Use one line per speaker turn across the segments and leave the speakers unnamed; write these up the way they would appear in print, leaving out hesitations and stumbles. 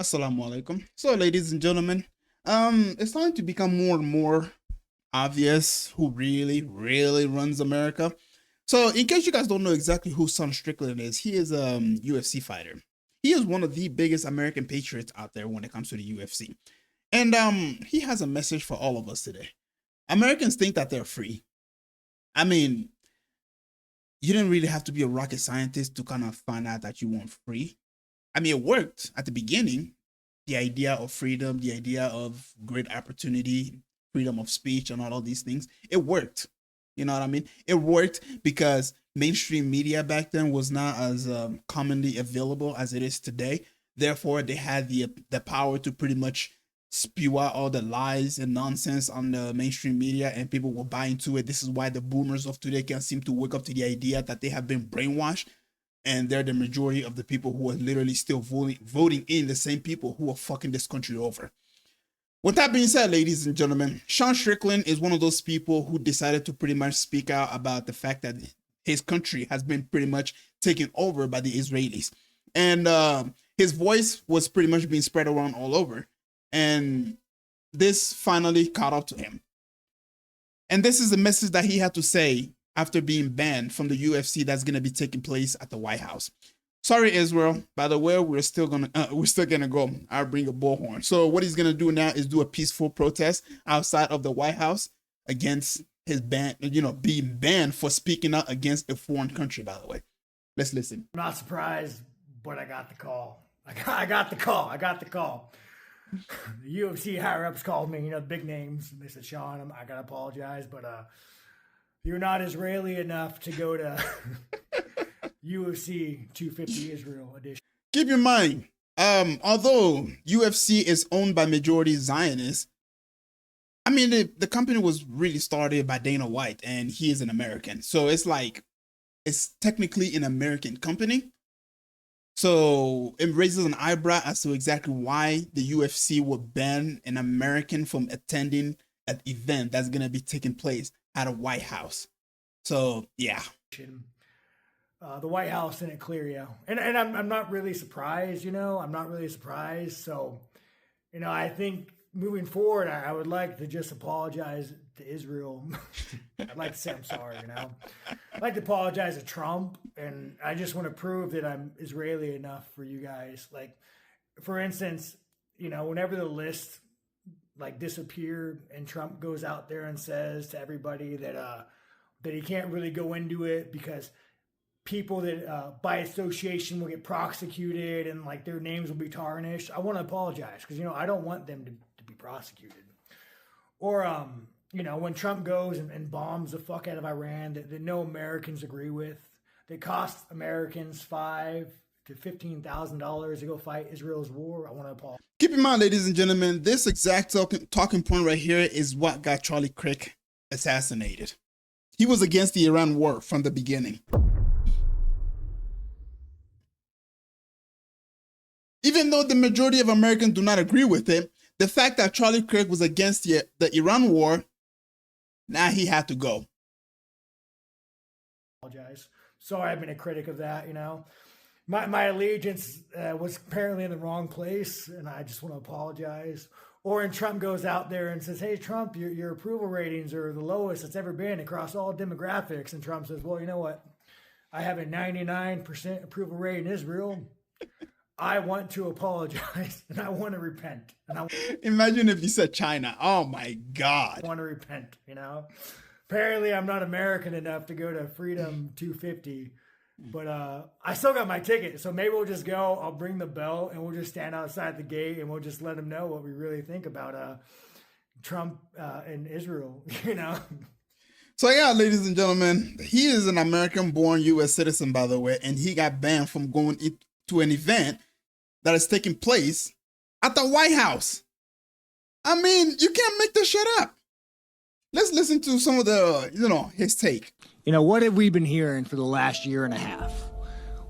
Assalamu alaikum. So, ladies and gentlemen, it's starting to become more and more obvious who really runs America. So, in case you guys don't know exactly who Son Strickland is, he is a UFC fighter. He is one of the biggest American patriots out there when it comes to the UFC. And he has a message for all of us today. Americans think that they're free. I mean, you didn't really have to be a rocket scientist to kind of find out that you weren't free. I mean, it worked at the beginning. The idea of freedom, the idea of great opportunity, freedom of speech, and all of these things, it worked. You know what I mean? It worked because mainstream media back then was not as commonly available as it is today. Therefore, they had the power to pretty much spew out all the lies and nonsense on the mainstream media, and people will buy into it. This is why the boomers of today can't seem to wake up to the idea that they have been brainwashed, and they're the majority of the people who are literally still voting in the same people who are fucking this country over. With that being said, ladies and gentlemen, Sean Strickland is one of those people who decided to pretty much speak out about the fact that his country has been pretty much taken over by the Israelis. And his voice was pretty much being spread around all over. And this finally caught up to him. And this is the message that he had to say after being banned from the UFC that's going to be taking place at the White House. Sorry, Israel. By the way, we're still gonna go. I'll bring a bullhorn. So what he's gonna do now is do a peaceful protest outside of the White House against his ban, being banned for speaking out against a foreign country. By the way, let's listen.
I'm not surprised, but I got the call. I got the call. The UFC higher ups called me, the big names. They said, Sean, I gotta apologize, but you're not Israeli enough to go to UFC 250 Israel edition.
Keep in mind, although UFC is owned by majority Zionists, I mean, the company was really started by Dana White, and he is an American. So it's like, it's technically an American company. So it raises an eyebrow as to exactly why the UFC would ban an American from attending an event that's going to be taking place at a White House. So, yeah.
The White House didn't clear you. And I'm not really surprised, I'm not really surprised. So, I think moving forward, I would like to just apologize to Israel. I'd like to say I'm sorry, I'd like to apologize to Trump. And I just want to prove that I'm Israeli enough for you guys. Like, for instance, whenever the list disappeared and Trump goes out there and says to everybody that he can't really go into it because people that by association will get prosecuted and their names will be tarnished. I want to apologize because, I don't want them to be prosecuted. Or, when Trump goes and bombs the fuck out of Iran that no Americans agree with, that cost Americans $5,000 to $15,000 to go fight Israel's war. I want to apologize.
Keep in mind, ladies and gentlemen, this exact talking point right here is what got Charlie Kirk assassinated. He was against the Iran war from the beginning. Even though the majority of Americans do not agree with it, the fact that Charlie Kirk was against the Iran war, now he had to go.
Apologize. Sorry, I've been a critic of that, My allegiance was apparently in the wrong place, and I just want to apologize. Or when Trump goes out there and says, hey, Trump, your approval ratings are the lowest it's ever been across all demographics. And Trump says, well, you know what? I have a 99% approval rate in Israel. I want to apologize and I want to repent.
Imagine if you said China. Oh my God.
I want to repent, Apparently I'm not American enough to go to Freedom 250, but I still got my ticket. So maybe we'll just go, I'll bring the bell and we'll just stand outside the gate and we'll just let them know what we really think about Trump and Israel,
So yeah, ladies and gentlemen, he is an American-born U.S. citizen, by the way, and he got banned from going to an event that is taking place at the White House. I mean, you can't make this shit up. Let's listen to some of the, his take.
What have we been hearing for the last year and a half?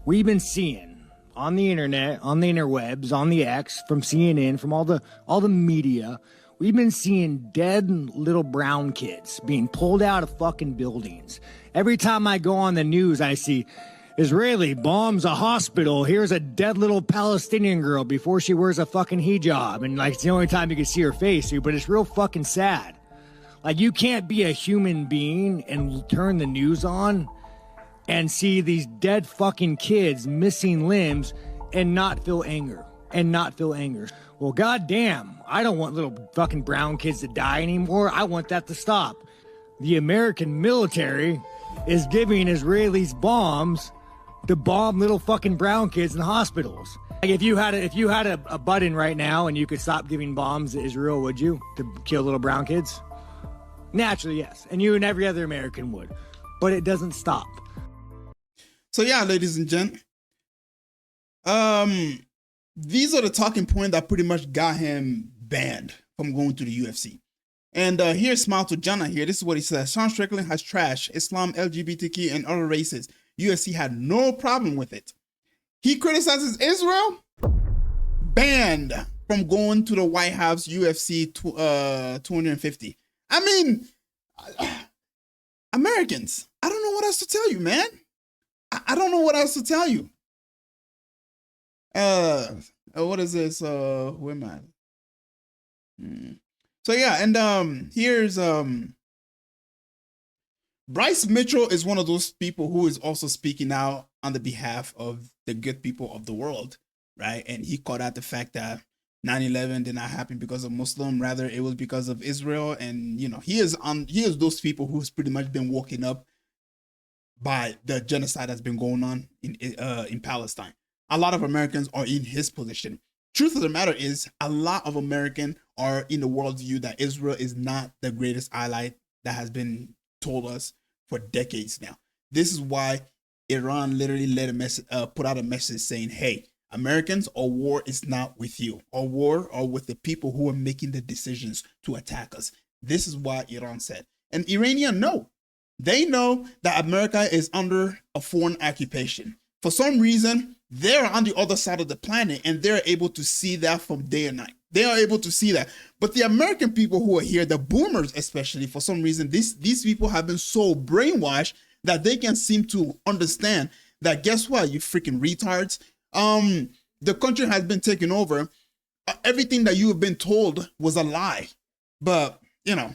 We've been seeing on the internet, on the interwebs, on the X, from CNN, from all the media, we've been seeing dead little brown kids being pulled out of fucking buildings. Every time I go on the news, I see Israeli bombs a hospital. Here's a dead little Palestinian girl before she wears a fucking hijab. And like, it's the only time you can see her face, dude, but it's real fucking sad. Like, you can't be a human being and turn the news on and see these dead fucking kids missing limbs and not feel anger. Well, goddamn, I don't want little fucking brown kids to die anymore. I want that to stop. The American military is giving Israelis bombs to bomb little fucking brown kids in hospitals. Like, if you had a button right now and you could stop giving bombs to Israel, would you? To kill little brown kids? Naturally, yes. And you and every other American would. But it doesn't stop.
So yeah, ladies and gents, these are the talking points that pretty much got him banned from going to the UFC. And here's Smile to Jannah here. This is what he says. Sean Strickland has trashed Islam, LGBTQ, and other races. UFC had no problem with it. He criticizes Israel, banned from going to the White House UFC 250. I mean, Americans, I don't know what else to tell you, man. I don't know what else to tell you. What is this? Who am I? So yeah, and here's Bryce Mitchell is one of those people who is also speaking out on the behalf of the good people of the world, right? And he called out the fact that 9/11 did not happen because of Muslim, rather it was because of Israel. And you know, he is those people who's pretty much been woken up by the genocide that's been going on in Palestine. A lot of Americans are in his position. Truth of the matter is, a lot of Americans are in the worldview that Israel is not the greatest ally that has been told us for decades now. This is why Iran literally put out a message saying, hey, Americans, our war is not with you. Our war are with the people who are making the decisions to attack us. This is why Iran said. And Iranians know. They know that America is under a foreign occupation. For some reason, they're on the other side of the planet and they're able to see that from day and night. They are able to see that. But the American people who are here, the boomers especially, for some reason, these people have been so brainwashed that they can seem to understand that, guess what, you freaking retards? The country has been taken over. Everything that you have been told was a lie. But, you know,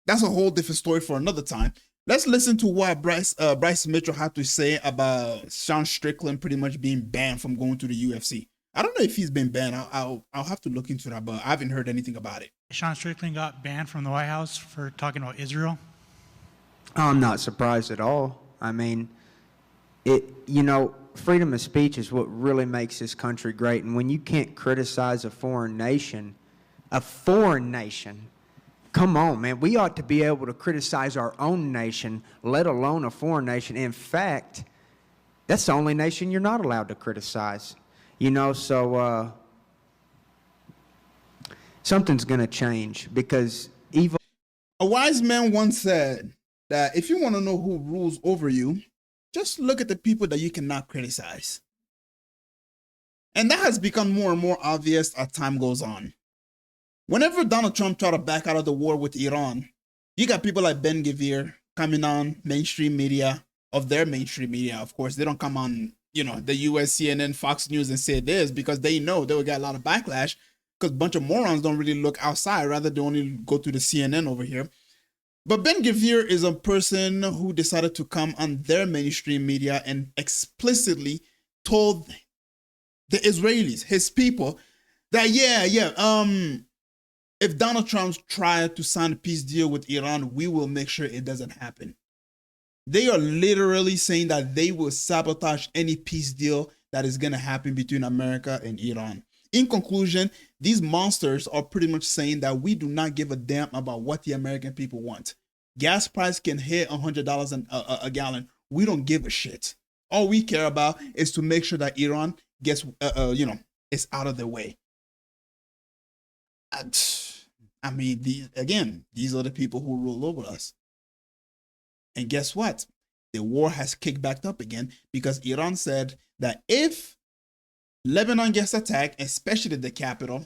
that's a whole different story for another time. Let's listen to what Bryce Mitchell had to say about Sean Strickland pretty much being banned from going to the UFC. I don't know if he's been banned. I'll have to look into that, but I haven't heard anything about it.
Sean Strickland got banned from the White House for talking about Israel.
I'm not surprised at all. I mean, freedom of speech is what really makes this country great. And when you can't criticize a foreign nation, come on, man. We ought to be able to criticize our own nation, let alone a foreign nation. In fact, that's the only nation you're not allowed to criticize. So something's going to change because evil.
A wise man once said that if you want to know who rules over you, just look at the people that you cannot criticize. And that has become more and more obvious as time goes on. Whenever Donald Trump tried to back out of the war with Iran, you got people like Ben Gvir coming on mainstream media, of their mainstream media, of course. They don't come on, the US, CNN, Fox News and say this because they know they will get a lot of backlash because a bunch of morons don't really look outside. Rather, they only go to the CNN over here. But Ben Gvir is a person who decided to come on their mainstream media and explicitly told the Israelis, his people, that if Donald Trump tried to sign a peace deal with Iran, we will make sure it doesn't happen. They are literally saying that they will sabotage any peace deal that is going to happen between America and Iran. In conclusion, these monsters are pretty much saying that we do not give a damn about what the American people want. Gas price can hit $100 a gallon. We don't give a shit. All we care about is to make sure that Iran gets, is out of the way. I mean, these are the people who rule over us. And guess what? The war has kicked back up again because Iran said that if Lebanon gets attacked, especially the capital,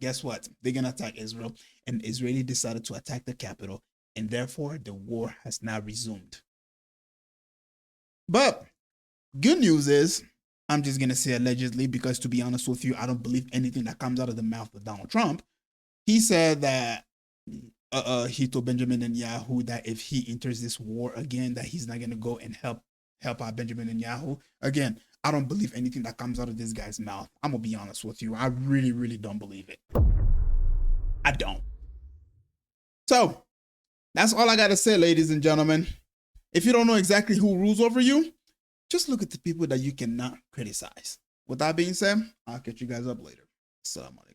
guess what? They're going to attack Israel. And Israeli decided to attack the capital. And therefore, the war has now resumed. But Good news is, I'm just gonna say allegedly, because to be honest with you, I don't believe anything that comes out of the mouth of Donald Trump. He said that he told Benjamin Netanyahu that if he enters this war again, that he's not gonna go and help out Benjamin Netanyahu. Again, I don't believe anything that comes out of this guy's mouth. I'm gonna be honest with you. I really, really don't believe it. I don't. So that's all I gotta say, ladies and gentlemen. If you don't know exactly who rules over you, just look at the people that you cannot criticize. With that being said, I'll catch you guys up later. Assalamu alaikum.